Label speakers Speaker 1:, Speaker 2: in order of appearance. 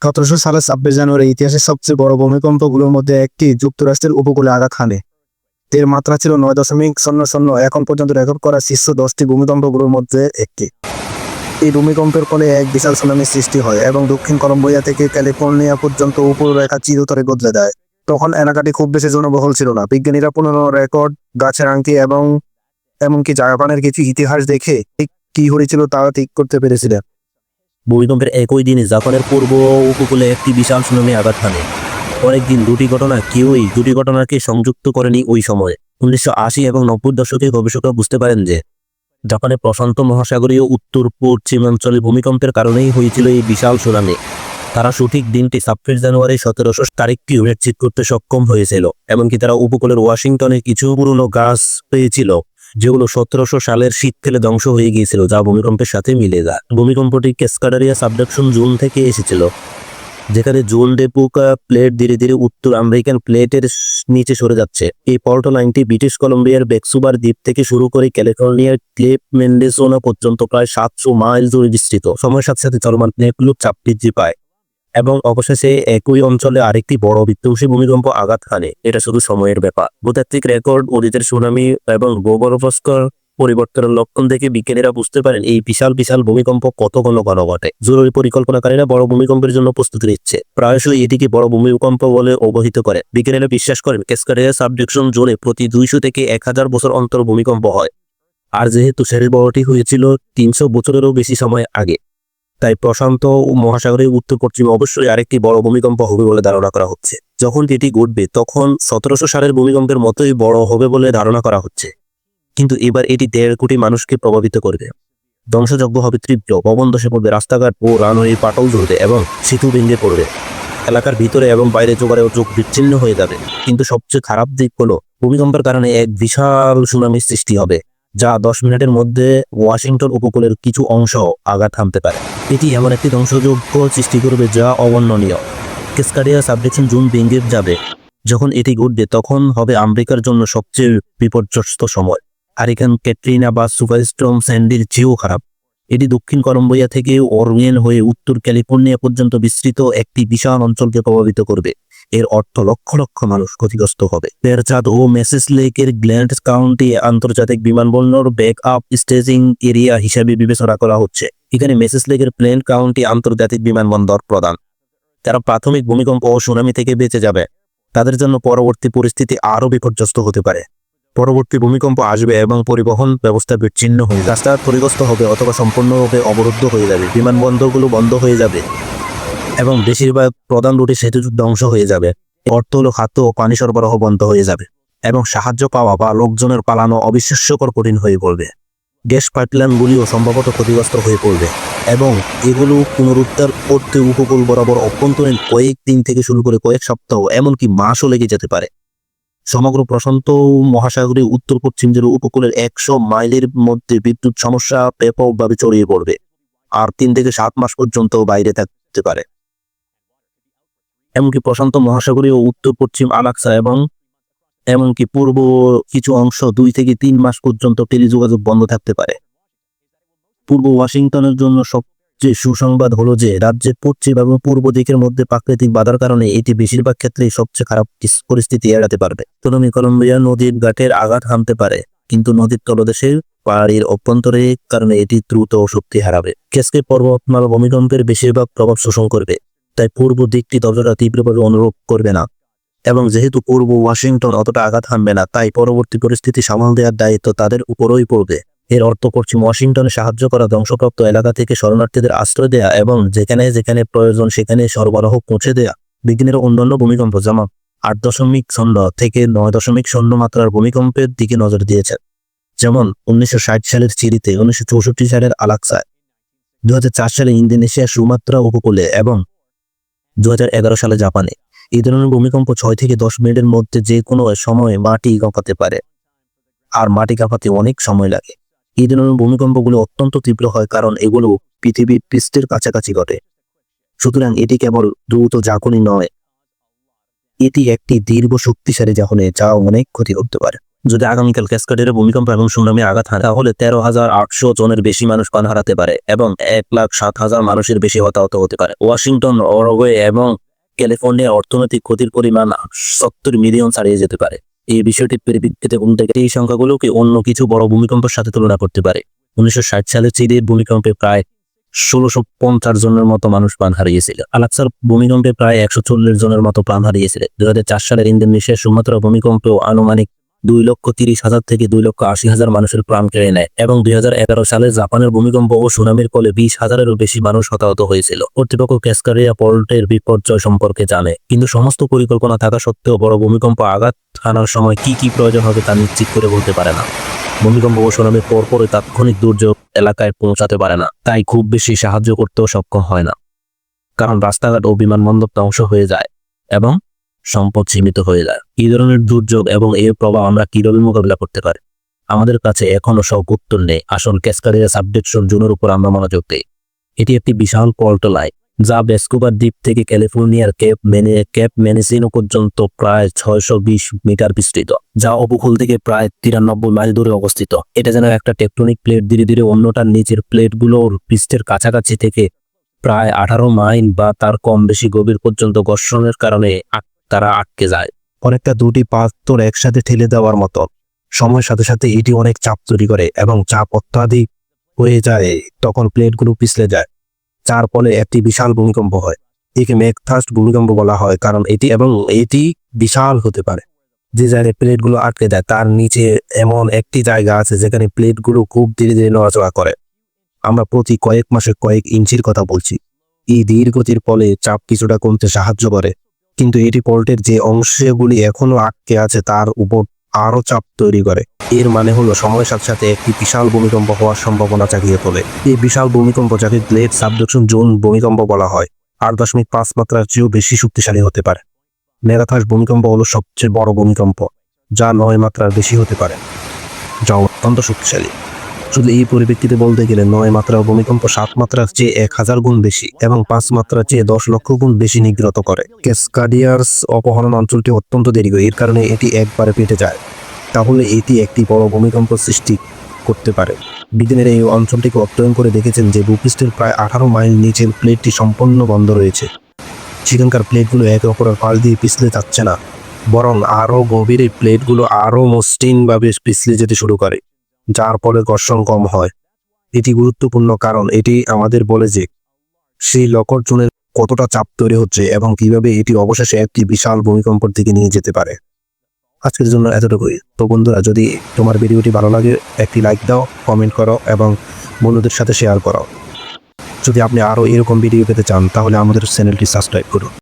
Speaker 1: ১৭০০ সালের ২৬ জানুয়ারি ইতিহাসের সবচেয়ে বড় ভূমিকম্পগুলোর মধ্যে একটি যুক্তরাষ্ট্রের উপকূলে আঘাত হানে। এর মাত্রা ছিল ৯.০০, এখন পর্যন্ত রেকর্ড করা শীর্ষ ১০টি ভূমিকম্পগুলোর মধ্যে একটি। এই ভূমিকম্পের ফলে এক বিশাল সুনামির সৃষ্টি হয় এবং দক্ষিণ কলম্বিয়া থেকে ক্যালিফোর্নিয়া পর্যন্ত উপরেখা চিরতরে বদলে দেয়। তখন এলাকাটি খুব বেশি জনবহুল ছিল না। বিজ্ঞানীরা পুরনো রেকর্ড, গাছের আংটি এবং এমনকি জাপানের কিছু ইতিহাস দেখে ঠিক কি হয়েছিল তা ঠিক করতে পেরেছিলেন।
Speaker 2: ভূমিকম্পের একই দিনে জাপানের পূর্ব উপকূলে একটি বিশাল সুনামি আঘাত হানে। পরের দিন দুটি ঘটনাকে সংযুক্ত করেনি ওই সময়ে। ১৯৮০ এবং ৯০ দশকে গবেষকরা বুঝতে পারেন যে জাপানের প্রশান্ত মহাসাগরীয় উত্তর পশ্চিমাঞ্চলে ভূমিকম্পের কারণেই হয়েছিল এই বিশাল সুনামি। তারা সঠিক দিনটি ২৬ জানুয়ারি ১৭০০ তারিখটি নিশ্চিত করতে সক্ষম হয়েছিল। এমনকি তারা উপকূলের ওয়াশিংটনে কিছু পুরনো গাছ পেয়েছিল যেগুলো ১৭০০ সালের শীতকালে ধ্বংস হয়ে গিয়েছিল, যা ভূমিকম্পের সাথে মিলে যায়। ভূমিকম্পটি ক্যাসকাডেরিয়া সাবডাকশন জোন থেকে এসেছিল, যেখানে জোন ডেপুকা প্লেট ধীরে ধীরে উত্তর আমেরিকান প্লেটের নিচে সরে যাচ্ছে। এই ফল্ট লাইনটি ব্রিটিশ কলম্বিয়ার ভ্যাক্সুবার দ্বীপ থেকে শুরু করে ক্যালিফোর্নিয়ার ক্লেপ মেন্ডেসোনা পর্যন্ত প্রায় ৭০০ মাইল জুড়ে বিস্তৃত। সময়ের সাথে সাথে চলমান প্লেটগুলো চাপ বৃদ্ধি পায় এবং অবশেষে একই অঞ্চলে আরেকটি বড় বিধ্বংসী ভূমিকম্প আঘাত হানে। এটা শুধু সময়ের ব্যাপার। ভূতাত্ত্বিক রেকর্ড, অতীতের সুনামি এবং ভূগর্ভস্থ পরিবর্তনের লক্ষণ থেকে বিজ্ঞানীরা বুঝতে পারেন এই বিশাল বিশাল ভূমিকম্প কত ঘন ঘন ঘটে। জরুরি পরিকল্পনাকারীরা বড় ভূমিকম্পের জন্য প্রস্তুতি নিচ্ছে, প্রায়শই এটিকে বড় ভূমিকম্প বলে অবহিত করে। বিজ্ঞানীরা বিশ্বাস করেন ক্যাসকাডেরিয়া সাবডাকশন জোনে প্রতি ২০০ থেকে ১০০০ বছর অন্তর ভূমিকম্প হয়। আর যেহেতু সেটির বড়টি হয়েছিল ৩০০ বছরেরও বেশি সময় আগে, তাই প্রশান্ত মহাসাগরের উত্তর পশ্চিমে অবশ্যই আরেকটি বড় ভূমিকম্প হবে বলে ধারণা করা হচ্ছে। যখন এটি ঘটবে তখন ১৭০০ সালের ভূমিকম্পের মতোই বড় হবে বলে ধারণা করা হচ্ছে, কিন্তু এবার এটি ১.৫ কোটি মানুষকে প্রভাবিত করবে। ধ্বংসযজ্ঞ হবে তীব্র, ভবন ধসে পড়বে, রাস্তাঘাট ও রানওয়ে পাটল ঝরবে এবং সেতু ভেঙে পড়বে। এলাকার ভিতরে এবং বাইরে যোগ বিচ্ছিন্ন হয়ে যাবে। কিন্তু সবচেয়ে খারাপ দিক হলো ভূমিকম্পের কারণে এক বিশাল সুনামির সৃষ্টি হবে, যা ১০ মিনিটের মধ্যে ওয়াশিংটন উপকূলের কিছু অংশ আঘাত হানতে পারে। এটি এমন একটি ধ্বংসযজ্ঞ সৃষ্টি করবে যা অবর্ণনীয়। ক্যাসকাডেরিয়া সাবডাকশন জোন ভেঙে যাবে। যখন এটি ঘটবে তখন হবে আমেরিকার জন্য সবচেয়ে বিপর্যস্ত সময়। হারিকেন ক্যাটরিনা বা সুপারস্টর্ম স্যান্ডির চেয়েও খারাপ। এটি দক্ষিণ কলম্বিয়া থেকে অরওয়েল হয়ে উত্তর ক্যালিফোর্নিয়া পর্যন্ত বিস্তৃত একটি বিশাল অঞ্চলকে প্রভাবিত করবে। এর অর্থ লক্ষ লক্ষ মানুষ ক্ষতিগ্রস্ত হবে। পেরচাদ ও মেসেস লেকের গ্ল্যান্ড কাউন্টি আন্তর্জাতিক বিমানবন্দর ব্যাক আপ স্টেজিং এরিয়া হিসাবে বিবেচনা করা হচ্ছে। এখানে মেসেস লেকের প্লেন কাউন্টি আন্তর্জাতিক বিমানবন্দর প্রধান। তারা প্রাথমিক ভূমিকম্প ও সুনামি থেকে বেঁচে যাবে। তাদের জন্য পরবর্তী পরিস্থিতি আরও বিপর্যস্ত হতে পারে। পরবর্তী ভূমিকম্প আসবে এবং পরিবহন ব্যবস্থা বিচ্ছিন্ন হয়ে যাবে, রাস্তা ক্ষতিগ্রস্ত হবে অথবা সম্পূর্ণরূপে অবরুদ্ধ হয়ে যাবে, বিমানবন্দরগুলো বন্ধ হয়ে যাবে এবং বেশিরভাগ প্রধান রুটে সেতু ধ্বংস হয়ে যাবে। অর্থ হলো খাদ্য ও পানি সরবরাহ বন্ধ হয়ে যাবে এবং সাহায্য পাওয়া বা লোকজনের পালানো অবিশ্বাস্যকর কঠিন হয়ে পড়বে। গ্যাস পাইপলাইনগুলিও সম্ভবত ক্ষতিগ্রস্ত হয়ে পড়বে এবং এগুলো পুনরুদ্ধার করতে উপকূল বরাবর অভ্যন্তরীণ কয়েক দিন থেকে শুরু করে কয়েক সপ্তাহ এমনকি মাসও লেগে যেতে পারে। সমগ্র প্রশান্ত মহাসাগরীয় উত্তর পশ্চিম জেলা উপকূলের ১০০ মাইলের মধ্যে বিদ্যুৎ সমস্যা ব্যাপকভাবে ছড়িয়ে পড়বে আর ৩ থেকে ৭ মাস পর্যন্ত বাইরে থাকতে পারে। এমনকি প্রশান্ত মহাসাগরীয় উত্তর পশ্চিম আলাস্কা এবং এমনকি পূর্ব কিছু অংশ ২ থেকে ৩ মাস পর্যন্ত টেলিযোগাযোগ বন্ধ থাকতে পারে। পূর্ব ওয়াশিংটনের জন্য সবচেয়ে সুসংবাদ হলো যে রাজ্যের পশ্চিম এবং পূর্ব দিকের মধ্যে প্রাকৃতিক বাধার কারণে এটি বেশিরভাগ ক্ষেত্রেই সবচেয়ে খারাপ পরিস্থিতি এড়াতে পারবে। কলম্বিয়া নদীর ঘাটের আঘাত হানতে পারে, কিন্তু নদীর তলদেশের পাহাড়ের অভ্যন্তরে কারণে এটি দ্রুত শক্তি হারাবে। ক্যাসকেড পর্বতমালা ভূমিকম্পের বেশিরভাগ প্রভাব শোষণ করবে, তাই পূর্ব দিকটি ততটা তীব্রভাবে অনুভব করবে না। এবং যেহেতু পূর্ব ওয়াশিংটন অতটা আঘাত হানবে না, তাই পরবর্তী পরিস্থিতি সামাল দেওয়ার দায়িত্ব তাদের উপরই পড়বে। এর অর্থ পশ্চিম ওয়াশিংটনে সাহায্য করা, ধ্বংসপ্রাপ্ত এলাকা থেকে শরণার্থীদের আশ্রয় দেয়া এবং যেখানে যেখানে প্রয়োজন সেখানে সরবরাহ পৌঁছে দেয়া। বিজ্ঞানীরা অন্যান্য ভূমিকম্প যেমন ৮.০ থেকে ৯.০ মাত্রার ভূমিকম্পের দিকে নজর দিয়েছেন, যেমন ১৯৬০ সালের চিলিতে, ১৯৬৪ সালের আলাস্কায়, ২০০৪ সালে ইন্দোনেশিয়ার সুমাত্রা উপকূলে এবং ২০১১ সালে জাপানে। এই ধরনের ভূমিকম্প ৬ থেকে ১০ মিনিটের মধ্যে যে কোনো সময় মাটি কাঁপাতে পারে, আর মাটি কাঁপাতে অনেক সময় লাগে। এই ধরনের ভূমিকম্পগুলো অত্যন্ত তীব্র হয় কারণ এগুলো পৃথিবীর পৃষ্ঠের কাছাকাছি ঘটে। সুতরাং এটি কেবল দ্রুত ঝাঁকুনি নয়, এটি একটি দীর্ঘ শক্তিশালী ঝাঁকুনি যা অনেক ক্ষতি করতে পারে। যদি আগামীকাল ক্যাসকাডিয়ারে ভূমিকম্প এবং সুনামি আঘাত হানে তাহলে 13,800 জনের বেশি মানুষ প্রাণ হারাতে পারে এবং 1,07,000 মানুষের বেশি হতাহত হতে পারে। ওয়াশিংটন, অরোয়ে এবং ক্যালিফোর্নিয়ার অর্থনৈতিক ক্ষতির পরিমাণ 70 মিলিয়ন ছাড়িয়ে যেতে পারে। এই বিষয়টির পরিপ্রেক্ষিতে এই সংখ্যাগুলোকে অন্য কিছু বড় ভূমিকম্পের সাথে তুলনা করতে পারে। 1960 সালে চিলির ভূমিকম্পে প্রায় 1650 জনের মতো মানুষ প্রাণ হারিয়েছিল। আলাস্কার ভূমিকম্পে প্রায় 140 জনের মতো প্রাণ হারিয়েছিল। 2004 সালের ইন্দোনেশিয়ার সুমাত্রা ভূমিকম্পেও আনুমানিক 2,30,000 থেকে 2,80,000 মানুষের প্রাণ কেড়ে নেয় এবং 2011 সালে জাপানের ভূমিকম্প ও সুনামির ফলে 20,000-এরও বেশি মানুষ হতাহত হয়েছিল। কর্তৃপক্ষ ক্যাসকাডিয়া পোর্টের বিপর্যয় সম্পর্কে জানে, কিন্তু সমস্ত পরিকল্পনা থাকা সত্ত্বেও বড় ভূমিকম্প আঘাত হানার সময় কি কি প্রয়োজন হবে তা নিশ্চিত করে বলতে পারে না। ভূমিকম্প ও সুনামির পরপরই তাৎক্ষণিক দুর্যোগ এলাকায় পৌঁছাতে পারে না, তাই খুব বেশি সাহায্য করতেও সক্ষম হয় না, কারণ রাস্তাঘাট ও বিমানবন্দর ধ্বংস হয়ে যায় এবং সম্পদ সীমিত হয়ে যায়। এই ধরনের দুর্যোগ এবং এর প্রভাব আমরা কিভাবে মোকাবিলা করতে পারি? আমাদের কাছে এখনো সব উত্তর নেই। আসল ক্যাসকাডিয়া সাবডাকশন জোনের উপর আমরা মনোযোগ দিই। এটি একটি বিশাল ফল্ট লাইন যা ভ্যানকুভার দ্বীপ থেকে ক্যালিফোর্নিয়ার কেপ মেনিসিনো পর্যন্ত প্রায় 620 মিটার বিস্তৃত, যা উপকূল থেকে প্রায় 93 মাইল দূরে অবস্থিত। এটা যেন একটা টেকটনিক প্লেট ধীরে ধীরে অন্যটার নিচের প্লেটগুলোর পৃষ্ঠের কাছাকাছি থেকে প্রায় 18 মাইল বা তার কম বেশি গভীর পর্যন্ত ঘর্ষণের কারণে তারা আটকে যায়।
Speaker 1: অনেকটা দুটি পাথর একসাথে ঠেলে দেওয়ার মতো। সময়ের সাথে সাথে এটি অনেক চাপ তৈরি করে এবং চাপ অত্যাধিক হয়ে যায়, তখন প্লেটগুলো পিছলে যায়, যার ফলে একটি বিশাল ভূমিকম্প হয়। একে ম্যাকথার্স্ট ভূমিকম্প বলা হয়, কারণ এটি বিশাল হতে পারে। যে জায়গায় প্লেটগুলো আটকে যায় তার নিচে এমন একটি জায়গা আছে যেখানে প্লেটগুলো খুব ধীরে ধীরে নড়াচড়া করে। আমরা প্রতি কয়েক মাসে কয়েক ইঞ্চির কথা বলছি। এই ধীর গতির ফলে চাপ কিছুটা কমতে সাহায্য করে, কিন্তু এটি পোর্টের যে অংশগুলি এখনো আটকে আছে তার উপর আরো চাপ তৈরি করে। এর মানে হলো সময়ের সাথে সাথে একটি বিশাল ভূমিকম্প হওয়ার সম্ভাবনা জাগিয়ে তোলে। এই বিশাল ভূমিকম্প, যাকে গ্রেট সাবডাকশন জোন ভূমিকম্প বলা হয়, 8.5 মাত্রার চেয়েও বেশি শক্তিশালী হতে পারে। মেগাথার্স্ট ভূমিকম্প হলো সবচেয়ে বড় ভূমিকম্প, যা 9 মাত্রার বেশি হতে পারে, যা অত্যন্ত শক্তিশালী। শুধু এই পরিপ্রেক্ষিতে বলতে গেলে 9 মাত্রার ভূমিকম্প 7 মাত্রার চেয়ে 1000 গুণ বেশি এবং 5 মাত্রার চেয়ে 10 লক্ষ গুণ বেশি নিগ্রত করে। ক্যাসকাডিয়ার্স অপহরণ অঞ্চলটি অত্যন্ত দীর্ঘ, এর কারণে এটি একবারে পেটে যায়, তাহলে এটি একটি বড় ভূমিকম্প সৃষ্টি করতে পারে। বিজ্ঞানীরা এই অঞ্চলটিকে অধ্যয়ন করে দেখেছেন যে ভূপৃষ্ঠের প্রায় 18 মাইল নিচের প্লেটটি সম্পূর্ণ বন্ধ রয়েছে। সেখানকার প্লেটগুলো একে অপরের পাশ দিয়ে পিছলে যাচ্ছে না, বরং আরও গভীরে প্লেটগুলো আরও মসৃণভাবে পিছলে যেতে শুরু করে, যার ফলে ঘর্ষণ কম হয়। এটি গুরুত্বপূর্ণ কারণ এটি আমাদের বলে যে সেই লকর জোনের কতটা চাপ তৈরি হচ্ছে এবং কিভাবে এটি অবশেষে একটি বিশাল ভূমিকম্পের দিকে নিয়ে যেতে পারে। আজকের জন্য এতটুকুই। তো বন্ধুরা, যদি তোমার ভিডিওটি ভালো লাগে একটি লাইক দাও, কমেন্ট করো এবং বন্ধুদের সাথে শেয়ার করো। যদি আপনি আরও এরকম ভিডিও পেতে চান তাহলে আমাদের চ্যানেলটি সাবস্ক্রাইব করুন।